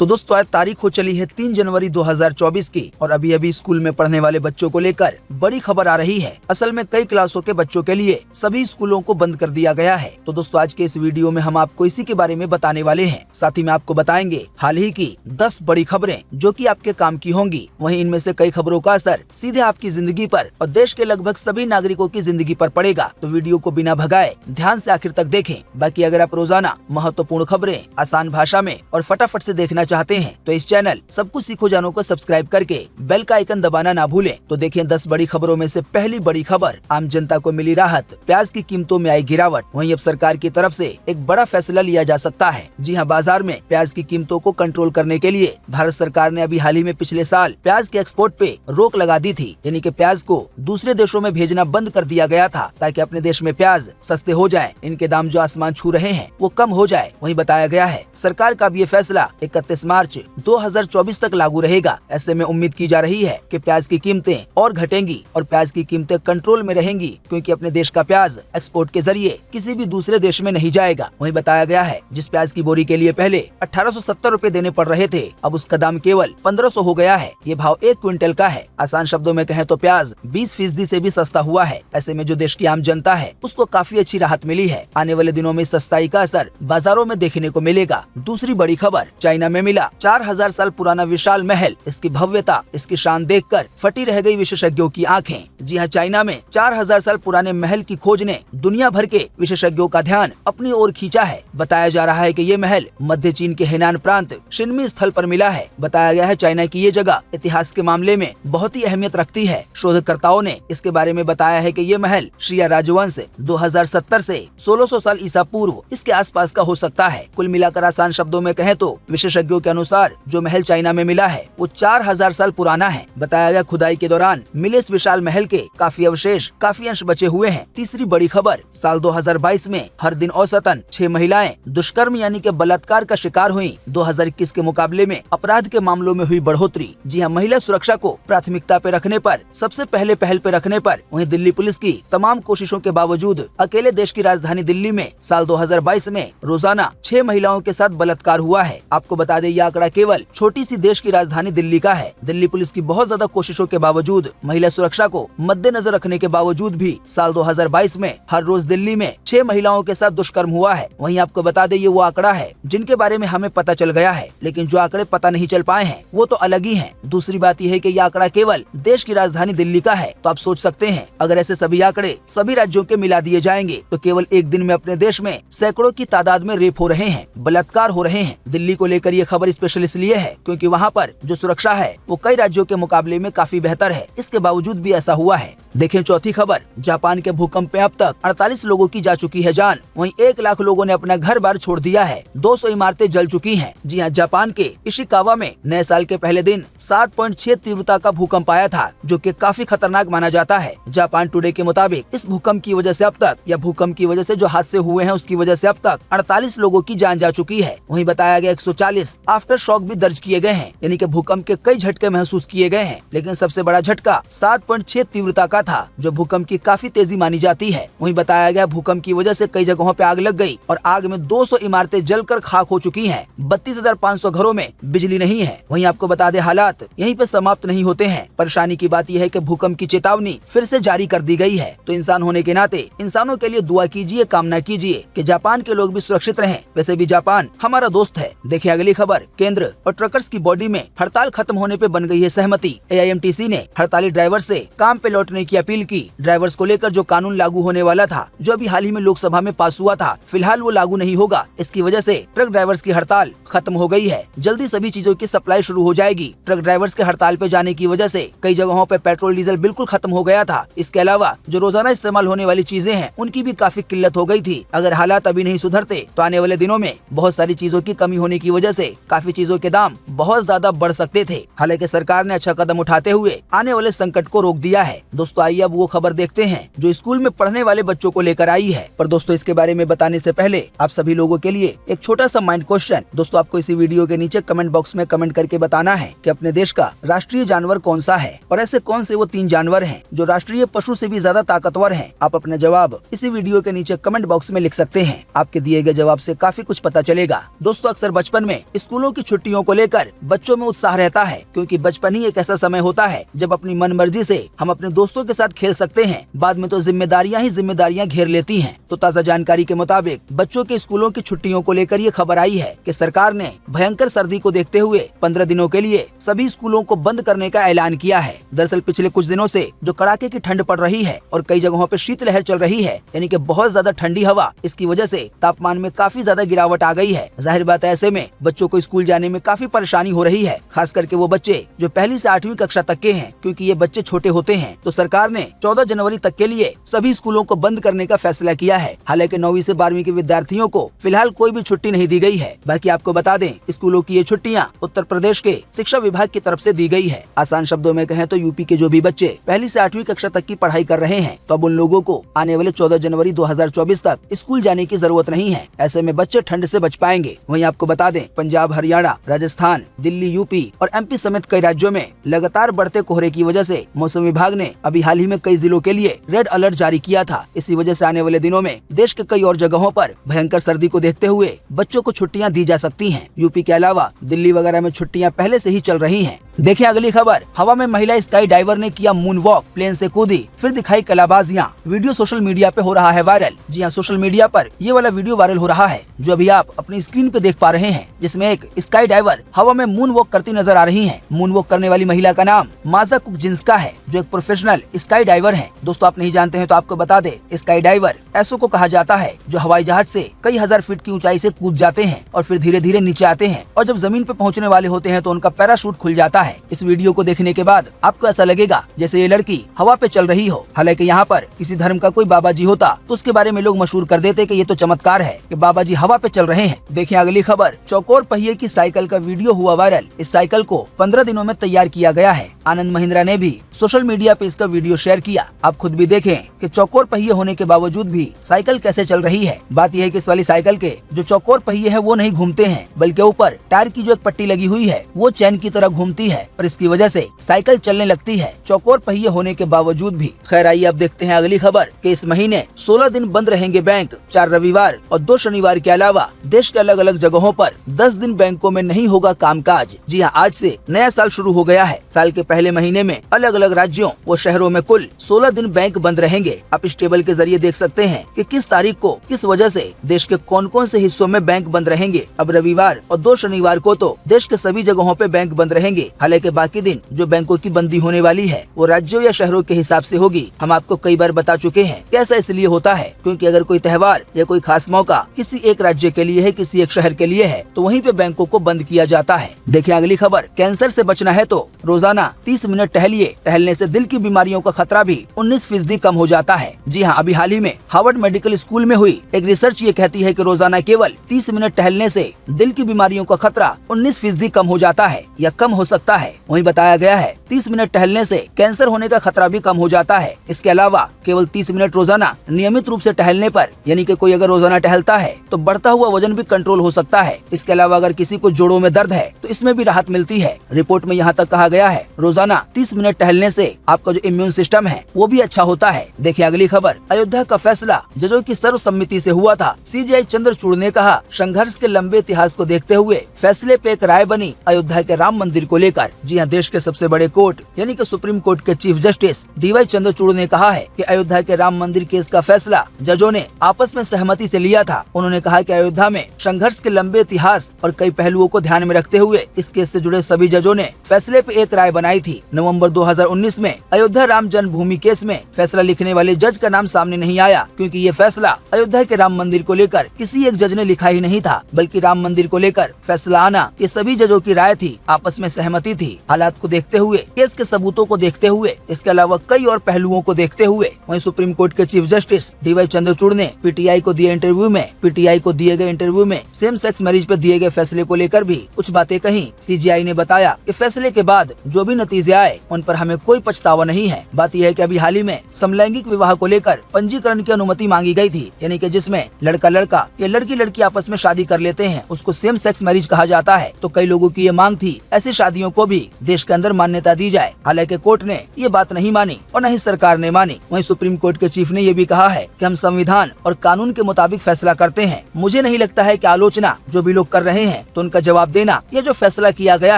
तो दोस्तों आज तारीख हो चली है 3 जनवरी 2024 की और अभी अभी स्कूल में पढ़ने वाले बच्चों को लेकर बड़ी खबर आ रही है। असल में कई क्लासों के बच्चों के लिए सभी स्कूलों को बंद कर दिया गया है। तो दोस्तों आज के इस वीडियो में हम आपको इसी के बारे में बताने वाले हैं। साथ ही में आपको बताएंगे हाल ही की 10 बड़ी खबरें जो कि आपके काम की होंगी। वहीं इनमें से कई खबरों का असर सीधे आपकी जिंदगी पर और देश के लगभग सभी नागरिकों की जिंदगी पर पड़ेगा। तो वीडियो को बिना भगाए ध्यान से आखिर तक देखें। बाकी अगर आप रोजाना महत्वपूर्ण खबरें आसान भाषा में और फटाफट से देखना चाहते हैं तो इस चैनल सब कुछ सीखो जानो को सब्सक्राइब करके बेल का आइकन दबाना ना भूलें। तो देखिए 10 बड़ी खबरों में से पहली बड़ी खबर, आम जनता को मिली राहत, प्याज की कीमतों में आई गिरावट। वहीं अब सरकार की तरफ से एक बड़ा फैसला लिया जा सकता है। जी हां, बाजार में प्याज की कीमतों को कंट्रोल करने के लिए भारत सरकार ने अभी हाल ही में पिछले साल प्याज के एक्सपोर्ट पे रोक लगा दी थी। यानी कि प्याज को दूसरे देशों में भेजना बंद कर दिया गया था ताकि अपने देश में प्याज सस्ते हो जाए, इनके दाम जो आसमान छू रहे हैं वो कम हो जाए। वहीं बताया गया है सरकार का भी ये फैसला 31 मार्च 2024 तक लागू रहेगा। ऐसे में उम्मीद की जा रही है कि प्याज की कीमतें और घटेंगी और प्याज की कीमतें कंट्रोल में रहेंगी, क्योंकि अपने देश का प्याज एक्सपोर्ट के जरिए किसी भी दूसरे देश में नहीं जाएगा। वहीं बताया गया है जिस प्याज की बोरी के लिए पहले 1870 रूपए देने पड़ रहे थे, अब उसका दाम केवल 1500 हो गया है। ये भाव 1 क्विंटल का है। आसान शब्दों में कहें तो प्याज 20% से भी सस्ता हुआ है। ऐसे में जो देश की आम जनता है उसको काफी अच्छी राहत मिली है। आने वाले दिनों में सस्ताई का असर बाजारों में देखने को मिलेगा। दूसरी बड़ी खबर, चाइना में मिला 4000 साल पुराना विशाल महल। इसकी भव्यता, इसकी शान देखकर फटी रह गई विशेषज्ञों की आंखें। जी हां, चाइना में 4000 साल पुराने महल की खोज ने दुनिया भर के विशेषज्ञों का ध्यान अपनी ओर खींचा है। बताया जा रहा है कि ये महल मध्य चीन के हेनान प्रांत शिन्मी स्थल पर मिला है। बताया गया है चाइना की ये जगह इतिहास के मामले में बहुत ही अहमियत रखती है। शोधकर्ताओं ने इसके बारे में बताया है कि ये महल शिया राजवंश 2070 से 1600 साल ईसा पूर्व इसके आसपास का हो सकता है। कुल मिलाकर आसान शब्दों में कहें तो विशेषज्ञों के अनुसार जो महल चाइना में मिला है वो 4000 साल पुराना है। बताया गया खुदाई के दौरान मिले इस विशाल महल के काफी अवशेष, काफी अंश बचे हुए हैं। तीसरी बड़ी खबर, साल 2022 में हर दिन औसतन 6 महिलाएं दुष्कर्म यानी कि बलात्कार का शिकार हुई। 2021 के मुकाबले में अपराध के मामलों में हुई बढ़ोतरी। जी हाँ, महिला सुरक्षा को प्राथमिकता पे रखने पर, सबसे पहले पहल पे रखने पर वहीं दिल्ली पुलिस की तमाम कोशिशों के बावजूद अकेले देश की राजधानी दिल्ली में साल 2022 में रोजाना 6 महिलाओं के साथ बलात्कार हुआ है। आपको बता दें यह आंकड़ा केवल छोटी सी देश की राजधानी दिल्ली का है। दिल्ली पुलिस की बहुत ज्यादा कोशिशों के बावजूद, महिला सुरक्षा को मद्देनजर रखने के बावजूद भी साल 2022 में हर रोज दिल्ली में 6 महिलाओं के साथ दुष्कर्म हुआ है। वहीं आपको बता दें ये वो आंकड़ा है जिनके बारे में हमें पता चल गया है, लेकिन जो आंकड़े पता नहीं चल पाए हैं वो तो अलग ही हैं। दूसरी बात यह है कि यह आंकड़ा केवल देश की राजधानी दिल्ली का है। तो आप सोच सकते हैं अगर ऐसे सभी आंकड़े सभी राज्यों के मिला दिए जाएंगे तो केवल एक दिन में अपने देश में सैकड़ों की तादाद में रेप हो रहे हैं, बलात्कार हो रहे हैं। दिल्ली को लेकर ये खबर स्पेशल इसलिए है क्योंकि वहाँ पर जो सुरक्षा है वो कई राज्यों के मुकाबले में काफी बेहतर है। इसके बावजूद भी ऐसा हुआ है। देखें चौथी खबर, जापान के भूकंप में अब तक 48 लोगों की जा चुकी है जान। वहीं 1 लाख लोगों ने अपना घर बार छोड़ दिया है। 200 इमारतें जल चुकी हैं। जी हाँ, जापान के इशिकावा में नए साल के पहले दिन 7.6 तीव्रता का भूकंप आया था, जो कि काफी खतरनाक माना जाता है। जापान टुडे के मुताबिक इस भूकंप की वजह से अब तक, या भूकंप की वजह से जो हादसे हुए हैं उसकी वजह से अब तक 48 लोगों की जान जा चुकी है। वहीं बताया गया 140 आफ्टर शॉक भी दर्ज किए गए हैं, यानी कि भूकंप के कई झटके महसूस किए गए हैं। लेकिन सबसे बड़ा झटका 7.6 तीव्रता का था, जो भूकंप की काफी तेजी मानी जाती है। वहीं बताया गया भूकंप की वजह से कई जगहों पे आग लग गई और आग में 200 इमारतें जलकर खाक हो चुकी हैं। 32,500 घरों में बिजली नहीं है। वहीं आपको बता दें हालात यहीं पे समाप्त नहीं होते हैं। परेशानी की बात यह है कि भूकंप की चेतावनी फिर से जारी कर दी गई है। तो इंसान होने के नाते इंसानों के लिए दुआ कीजिए, कामना कीजिए कि जापान के लोग भी सुरक्षित रहें। वैसे भी जापान हमारा दोस्त है। देखिए अगली खबर, केंद्र और ट्रकर्स की बॉडी में हड़ताल खत्म होने पे बन गई है सहमति। AIMTC ने हड़ताली ड्राइवर से काम पे लौटने की अपील की। ड्राइवर्स को लेकर जो कानून लागू होने वाला था, जो अभी हाल ही में लोकसभा में पास हुआ था, फिलहाल वो लागू नहीं होगा। इसकी वजह से ट्रक ड्राइवर्स की हड़ताल खत्म हो गई है। जल्दी सभी चीजों की सप्लाई शुरू हो जाएगी। ट्रक ड्राइवर्स के हड़ताल पे जाने की वजह से कई जगहों पे पेट्रोल डीजल बिल्कुल खत्म हो गया था। इसके अलावा जो रोजाना इस्तेमाल होने वाली चीजें हैं उनकी भी काफी किल्लत हो गई थी। अगर हालात अभी नहीं सुधरते तो आने वाले दिनों में बहुत सारी चीजों की कमी होने की वजह से काफी चीजों के दाम बहुत ज्यादा बढ़ सकते थे। हालांकि सरकार ने अच्छा कदम उठाते हुए आने वाले संकट को रोक दिया है। दोस्तों दोस्तों आइए अब वो खबर देखते हैं जो स्कूल में पढ़ने वाले बच्चों को लेकर आई है। पर दोस्तों इसके बारे में बताने से पहले आप सभी लोगों के लिए एक छोटा सा माइंड क्वेश्चन। दोस्तों आपको इसी वीडियो के नीचे कमेंट बॉक्स में कमेंट करके बताना है कि अपने देश का राष्ट्रीय जानवर कौन सा है और ऐसे कौन से वो 3 जानवर हैं जो राष्ट्रीय पशु से भी ज्यादा ताकतवर हैं। आप अपने जवाब इसी वीडियो के नीचे कमेंट बॉक्स में लिख सकते हैं। आपके दिए गए जवाब से काफी कुछ पता चलेगा। दोस्तों अक्सर बचपन में स्कूलों की छुट्टियों को लेकर बच्चों में उत्साह रहता है, क्योंकि बचपन ही एक ऐसा समय होता है जब अपनी मन मर्जी से हम अपने दोस्तों के साथ खेल सकते हैं। बाद में तो जिम्मेदारियां ही जिम्मेदारियां घेर लेती हैं। तो ताज़ा जानकारी के मुताबिक बच्चों के स्कूलों की छुट्टियों को लेकर ये खबर आई है कि सरकार ने भयंकर सर्दी को देखते हुए 15 दिनों के लिए सभी स्कूलों को बंद करने का ऐलान किया है। दरअसल पिछले कुछ दिनों से जो कड़ाके की ठंड पड़ रही है और कई जगहों पे शीतलहर चल रही है, यानी कि बहुत ज्यादा ठंडी हवा, इसकी वजह से तापमान में काफी ज्यादा गिरावट आ गई है। जाहिर बात है ऐसे में बच्चों को स्कूल जाने में काफी परेशानी हो रही है, खास करके वो बच्चे जो पहली से 8वीं कक्षा तक के हैं, क्योंकि ये बच्चे छोटे होते हैं। तो सरकार ने 14 जनवरी तक के लिए सभी स्कूलों को बंद करने का फैसला किया है। हालांकि 9वीं से 12वीं के विद्यार्थियों को फिलहाल कोई भी छुट्टी नहीं दी गई है। बाकी आपको बता दें, स्कूलों की ये छुट्टियां उत्तर प्रदेश के शिक्षा विभाग की तरफ से दी गई है। आसान शब्दों में कहें तो यूपी के जो भी बच्चे पहली से 8वीं कक्षा तक की पढ़ाई कर रहे हैं, तो अब उन लोगों को आने वाले 14 जनवरी 2024 तक स्कूल जाने की जरूरत नहीं है। ऐसे में बच्चे ठंड से बच पाएंगे। वहीं आपको बता दें, पंजाब, हरियाणा, राजस्थान, दिल्ली, यूपी और एमपी समेत कई राज्यों में लगातार बढ़ते कोहरे की वजह से मौसम विभाग ने अभी हाल ही में कई जिलों के लिए रेड अलर्ट जारी किया था। इसी वजह से आने वाले दिनों में देश के कई और जगहों पर भयंकर सर्दी को देखते हुए बच्चों को छुट्टियां दी जा सकती हैं। यूपी के अलावा दिल्ली वगैरह में छुट्टियां पहले से ही चल रही हैं। देखिए अगली खबर। हवा में महिला स्काई डाइवर ने किया मून वॉक, प्लेन से कूदी, फिर दिखाई कलाबाजियां। वीडियो सोशल मीडिया पे हो रहा है वायरल। जी हाँ, सोशल मीडिया पर ये वाला वीडियो वायरल हो रहा है जो अभी आप अपनी स्क्रीन पे देख पा रहे हैं, जिसमें एक स्काई डाइवर हवा में मून वॉक करती नजर आ रही है। मून वॉक करने वाली महिला का नाम माजा कुकजिंस्का है, जो एक प्रोफेशनल स्काई डाइवर है। दोस्तों आप नहीं जानते हैं तो आपको बता दे, स्काई डाइवर ऐसो को कहा जाता है जो हवाई जहाज से कई हजार फीट की ऊंचाई से कूद जाते हैं और फिर धीरे धीरे नीचे आते हैं, और जब जमीन पे पहुंचने वाले होते हैं तो उनका पैराशूट खुल जाता है। इस वीडियो को देखने के बाद आपको ऐसा लगेगा जैसे ये लड़की हवा पे चल रही हो। हालांकि यहाँ पर किसी धर्म का कोई बाबा जी होता तो उसके बारे में लोग मशहूर कर देते कि ये तो चमत्कार है कि बाबा जी हवा पे चल रहे हैं। देखिए अगली खबर। चौकोर पहिए की साइकिल का वीडियो हुआ वायरल। इस साइकिल को 15 दिनों में तैयार किया गया है। आनंद महिंद्रा ने भी सोशल मीडिया पे इसका वीडियो शेयर किया। आप खुद भी देखें कि चौकोर पहिए होने के बावजूद भी साइकिल कैसे चल रही है। बात यह है कि इस वाली साइकिल के जो चौकोर पहिए है वो नहीं घूमते हैं, बल्कि ऊपर टायर की जो एक पट्टी लगी हुई है वो चैन की तरह घूमती है और इसकी वजह से साइकिल चलने लगती है, चौकोर पहिए होने के बावजूद भी। खैर आइए अब देखते हैं अगली खबर कि इस महीने 16 दिन बंद रहेंगे बैंक। 4 रविवार और 2 शनिवार के अलावा देश के अलग अलग जगहों पर 10 दिन बैंकों में नहीं होगा कामकाज। जी हाँ, आज से नया साल शुरू हो गया है। साल के पहले महीने में अलग अलग राज्यों व शहरों में कुल 16 दिन बैंक बंद रहेंगे। आप इस टेबल के जरिए देख सकते हैं कि किस तारीख को किस वजह से देश के कौन कौन से हिस्सों में बैंक बंद रहेंगे। अब रविवार और 2 शनिवार को तो देश के सभी जगहों पे बैंक बंद रहेंगे। हालांकि बाकी दिन जो बैंकों की बंदी होने वाली है वो राज्यों या शहरों के हिसाब से होगी। हम आपको कई बार बता चुके हैं। कैसा इसलिए होता है क्योंकि अगर कोई त्योहार या कोई खास मौका किसी एक राज्य के लिए है, किसी एक शहर के लिए है, तो वहीं पे बैंकों को बंद किया जाता है। देखिए अगली खबर। कैंसर से बचना है तो रोजाना 30 मिनट टहलिए। टहलने से दिल की बीमारियों का खतरा भी 19% कम हो जाता है। जी हाँ, अभी हाल ही में हार्वर्ड मेडिकल स्कूल में हुई एक रिसर्च ये कहती है कि रोजाना केवल 30 मिनट टहलने से दिल की बीमारियों का खतरा 19% कम हो जाता है या कम हो सकता है। वहीं बताया गया है 30 मिनट टहलने से कैंसर होने का खतरा भी कम हो जाता है। इसके अलावा केवल 30 मिनट रोजाना नियमित रूप से टहलने पर, यानी कि कोई अगर रोजाना टहलता है तो बढ़ता हुआ वजन भी कंट्रोल हो सकता है। इसके अलावा अगर किसी को जोड़ों में दर्द है तो इसमें भी राहत मिलती है। रिपोर्ट में यहाँ तक कहा गया है रोजाना 30 मिनट टहलने से आपका जो इम्यून सिस्टम है वो भी अच्छा होता है। देखिए अगली खबर। अयोध्या का फैसला जजों की सर्वसम्मति से हुआ था। सीजेआई चंद्रचूड़ ने कहा संघर्ष के लंबे इतिहास को देखते हुए फैसले पे एक राय बनी अयोध्या के राम मंदिर को लेकर। जी हाँ, देश के सबसे बड़े कोर्ट यानी कि सुप्रीम कोर्ट के चीफ जस्टिस डीवाई चंद्रचूड़ ने कहा है कि अयोध्या के राम मंदिर केस का फैसला जजों ने आपस में सहमति से लिया था। उन्होंने कहा कि अयोध्या में संघर्ष के लंबे इतिहास और कई पहलुओं को ध्यान में रखते हुए इस केस से जुड़े सभी जजों ने फैसले पे एक राय बनाई थी। नवंबर 2019 में अयोध्या राम जन्मभूमि केस में फैसला लिखने वाले जज का नाम सामने नहीं आया, क्योंकि ये फैसला अयोध्या के राम मंदिर को लेकर किसी एक जज ने लिखा ही नहीं था, बल्कि राम मंदिर को लेकर फैसला आना ये सभी जजों की राय थी, आपस में सहमति थी। हालात को देखते हुए, केस के सबूतों को देखते हुए, इसके अलावा कई और पहलुओं को देखते हुए, वहीं सुप्रीम कोर्ट के चीफ जस्टिस डीवाई चंद्रचूड़ ने पीटीआई को दिए गए इंटरव्यू में सेम सेक्स मैरिज पर दिए गए फैसले को लेकर भी कुछ बातें कही। सीजीआई ने बताया कि फैसले के बाद जो भी नतीजे आए उन पर हमें कोई पछतावा नहीं है। बात यह है कि अभी हाल ही में समलैंगिक विवाह को लेकर पंजीकरण की अनुमति मांगी गई थी, यानी कि जिसमें लड़का लड़का या लड़की लड़की आपस में शादी कर लेते हैं, उसको सेम सेक्स मैरिज कहा जाता है। तो कई लोगों की ये मांग थी ऐसी शादियों को भी देश के अंदर मान्यता दी जाए। हालांकि कोर्ट ने ये बात नहीं मानी और न ही सरकार ने मानी। वहीं सुप्रीम कोर्ट के चीफ ने ये भी कहा है कि हम संविधान और कानून के मुताबिक फैसला करते हैं। मुझे नहीं लगता है कि आलोचना जो भी लोग कर रहे हैं तो उनका जवाब देना या जो फैसला किया गया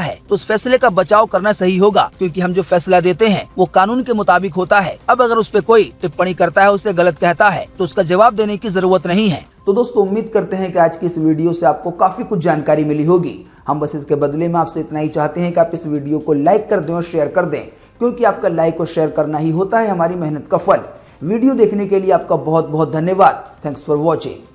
है तो उस फैसले का बचाव करना सही होगा, क्योंकि हम जो फैसला देते हैं वो कानून के मुताबिक होता है। अब अगर उस पर कोई टिप्पणी करता है, उसे गलत कहता है तो उसका जवाब देने की जरूरत नहीं है। तो दोस्तों उम्मीद करते हैं कि आज की इस वीडियो से आपको काफी कुछ जानकारी मिली होगी। हम बस इसके बदले में आपसे इतना ही चाहते हैं कि आप इस वीडियो को लाइक कर दें और शेयर कर दें, क्योंकि आपका लाइक और शेयर करना ही होता है हमारी मेहनत का फल। वीडियो देखने के लिए आपका बहुत बहुत धन्यवाद। Thanks for watching.